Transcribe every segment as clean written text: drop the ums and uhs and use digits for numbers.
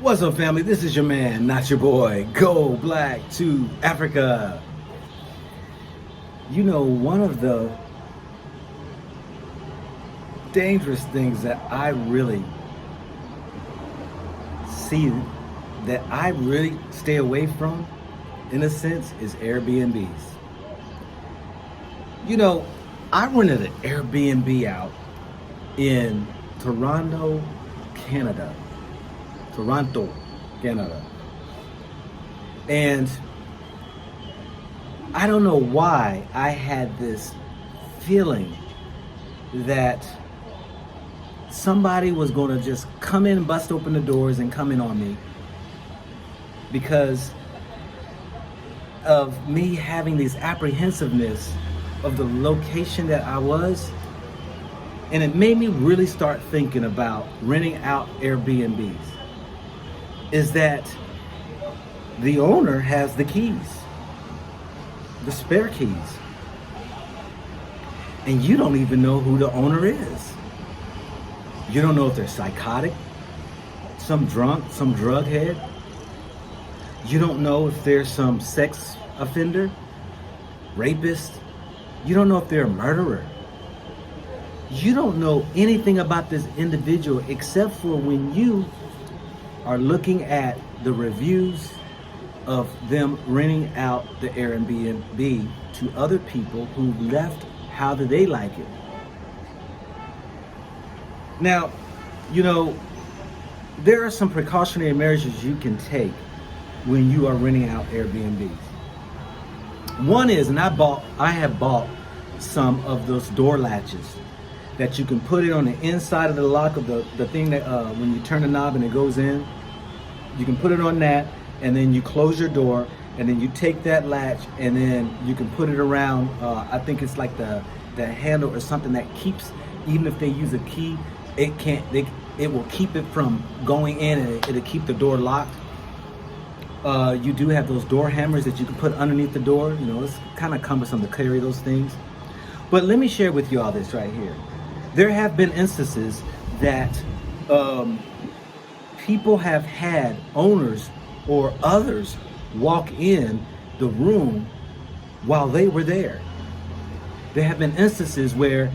What's up, family? This is your man, not your boy. Go Black to Africa. You know, one of the dangerous things that I really see, that I really stay away from, in a sense, is Airbnbs. You know, I rented an Airbnb out in Toronto, Canada. And I don't know why I had this feeling that somebody was going to just come in, bust open the doors and come in on me because of me having this apprehensiveness of the location that I was. And it made me really start thinking about renting out Airbnbs. Is that the owner has the keys, the spare keys, and you don't even know who the owner is. You don't know if they're psychotic, some drunk, some drug head. You don't know if they're some sex offender, rapist. You don't know if they're a murderer. You don't know anything about this individual except for when you are looking at the reviews of them renting out the Airbnb to other people who left. How do they like it? Now, you know, there are some precautionary measures you can take when you are renting out Airbnbs. One is, and I have bought some of those door latches that you can put it on the inside of the lock of the thing that when you turn the knob and it goes in, you can put it on that, and then you close your door, and then you take that latch, and then you can put it around. I think it's like the handle or something that keeps, even if they use a key, it will keep it from going in, and it'll keep the door locked. You do have those door hammers that you can put underneath the door. You know, it's kind of cumbersome to carry those things. But let me share with you all this right here. There have been instances that people have had owners or others walk in the room while they were there. There have been instances where,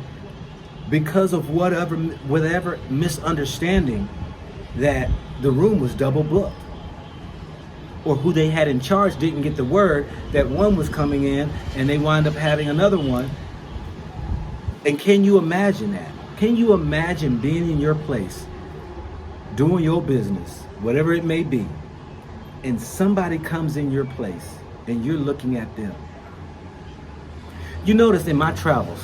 because of whatever misunderstanding, that the room was double booked, or who they had in charge didn't get the word that one was coming in and they wind up having another one. And can you imagine that? Can you imagine being in your place, doing your business, whatever it may be, and somebody comes in your place and you're looking at them? You notice in my travels,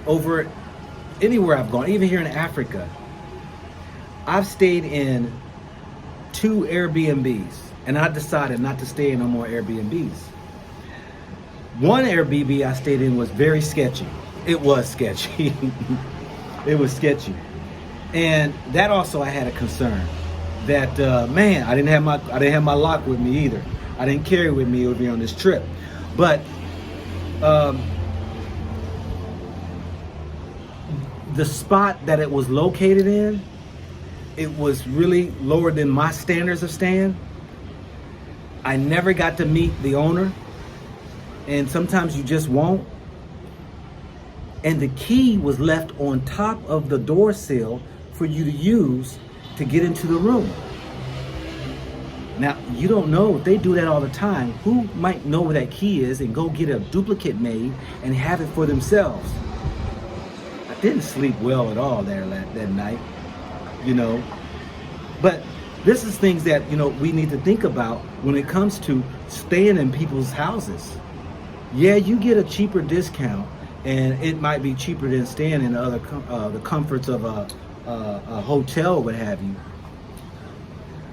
over anywhere I've gone, even here in Africa, I've stayed in 2 Airbnbs, and I decided not to stay in no more Airbnbs. One Airbnb I stayed in was very sketchy. It was sketchy. It was sketchy. And that also I had a concern that, man, I didn't have my lock with me either. I didn't carry it with me over here on this trip. But the spot that it was located in, it was really lower than my standards of staying. I never got to meet the owner, and sometimes you just won't. And the key was left on top of the door sill for you to use to get into the room. Now, you don't know if they do that all the time. Who might know where that key is and go get a duplicate made and have it for themselves? I didn't sleep well at all there that night, you know. But this is things that, you know, we need to think about when it comes to staying in people's houses. Yeah, you get a cheaper discount, and it might be cheaper than staying in the comforts of a hotel, what have you.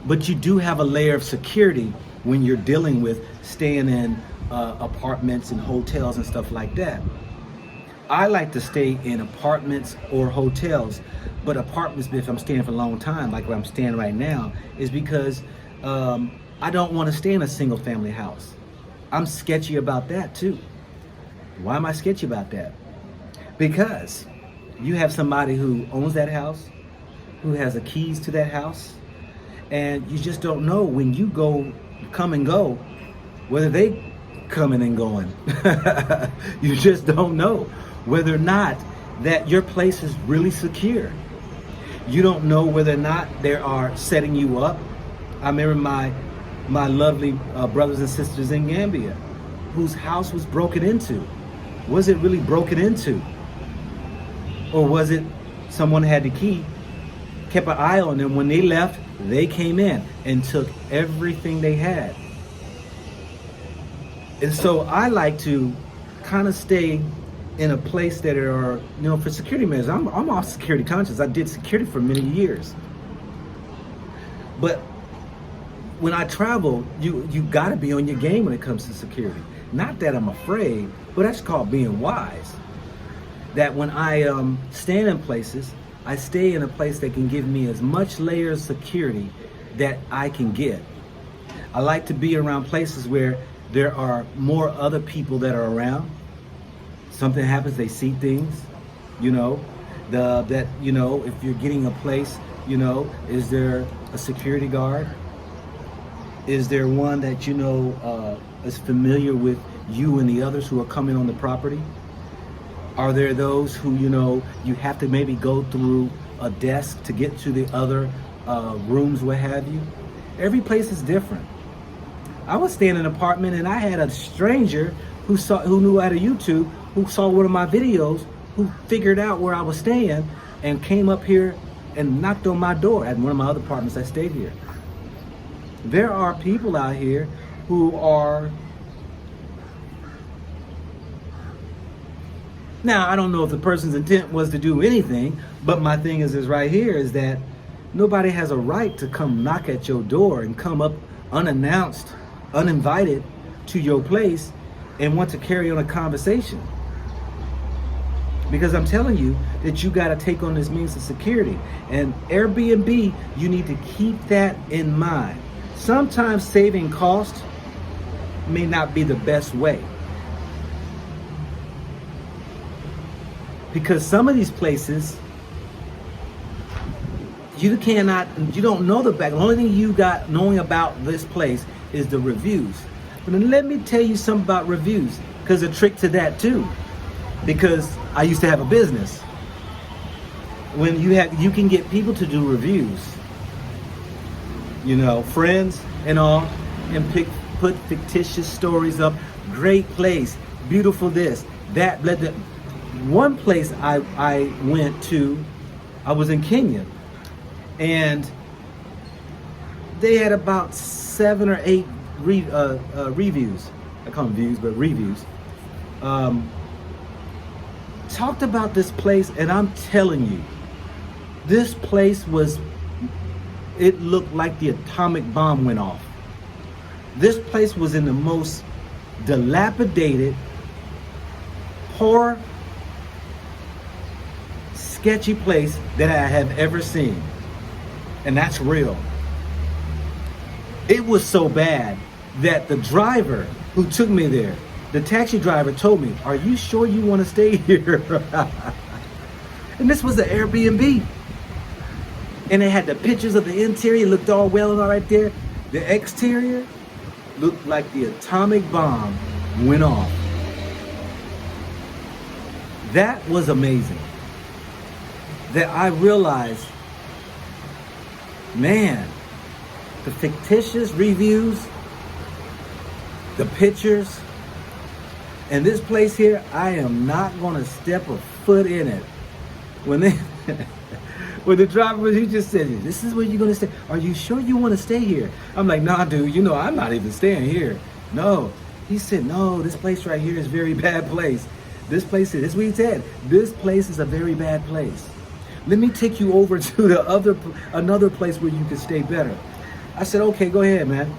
But you do have a layer of security when you're dealing with staying in apartments and hotels and stuff like that. I like to stay in apartments or hotels, but apartments, if I'm staying for a long time, like where I'm staying right now, is because I don't want to stay in a single family house. I'm sketchy about that too. Why am I sketchy about that? Because you have somebody who owns that house, who has the keys to that house. And you just don't know when you come and go, whether they coming and going. You just don't know whether or not that your place is really secure. You don't know whether or not they are setting you up. I remember my lovely brothers and sisters in Gambia, whose house was broken into. Was it really broken into? Or was it someone had the key, kept an eye on them? When they left, they came in and took everything they had. And so I like to kind of stay in a place that are, for security measures. I'm off security conscious. I did security for many years. But when I travel, you got to be on your game when it comes to security. Not that I'm afraid, but that's called being wise. That when I stand in places, I stay in a place that can give me as much layers of security that I can get. I like to be around places where there are more other people that are around. Something happens, they see things, if you're getting a place, is there a security guard? Is there one that is familiar with you and the others who are coming on the property? Are there those who, you have to maybe go through a desk to get to the other rooms, what have you? Every place is different. I was staying in an apartment and I had a stranger who knew out of YouTube, who saw one of my videos, who figured out where I was staying and came up here and knocked on my door at one of my other apartments. I stayed here. There are people out here who are, now I don't know if the person's intent was to do anything, but my thing is right here is that nobody has a right to come knock at your door and come up unannounced, uninvited to your place and want to carry on a conversation. Because I'm telling you that you got to take on this means of security. And Airbnb, you need to keep that in mind. Sometimes saving cost may not be the best way. Because some of these places, you don't know the back. The only thing you got knowing about this place is the reviews. But then let me tell you something about reviews, because a trick to that too. Because I used to have a business. When you can get people to do reviews, friends and all, and put fictitious stories up. Great place, beautiful this, that. One place I went to, I was in Kenya, and they had about 7 or 8 reviews. I call them views, but reviews. Talked about this place, and I'm telling you, this place it looked like the atomic bomb went off. This place was in the most dilapidated, poor, sketchy place that I have ever seen. And that's real. It was so bad that the driver who took me there, the taxi driver, told me, "Are you sure you want to stay here?" And this was an Airbnb. And it had the pictures of the interior, looked all well and all right there. The exterior looked like the atomic bomb went off. That was amazing. That I realized, man, the fictitious reviews, the pictures, and this place here, I am not going to step a foot in it. When the driver he just said, "This is where you're going to stay. Are you sure you want to stay here?" I'm like, "Nah, dude, I'm not even staying here." No. He said, "No, this place right here is a very bad place. This place is," this is what he said, "this place is a very bad place. Let me take you over to another place where you can stay better." I said, "Okay, go ahead, man."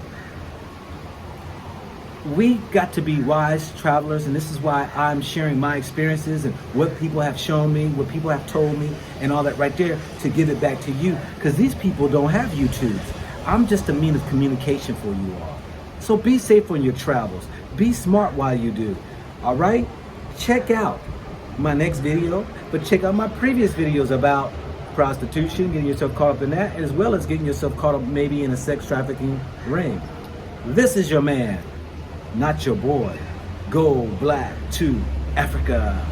We got to be wise travelers, and this is why I'm sharing my experiences and what people have shown me, what people have told me, and all that right there to give it back to you, because these people don't have YouTubes. I'm just a means of communication for you all. So be safe on your travels. Be smart while you do. All right? Check out my next video, but check out my previous videos about prostitution, getting yourself caught up in that, as well as getting yourself caught up maybe in a sex trafficking ring. This is your man, not your boy. Go black to Africa.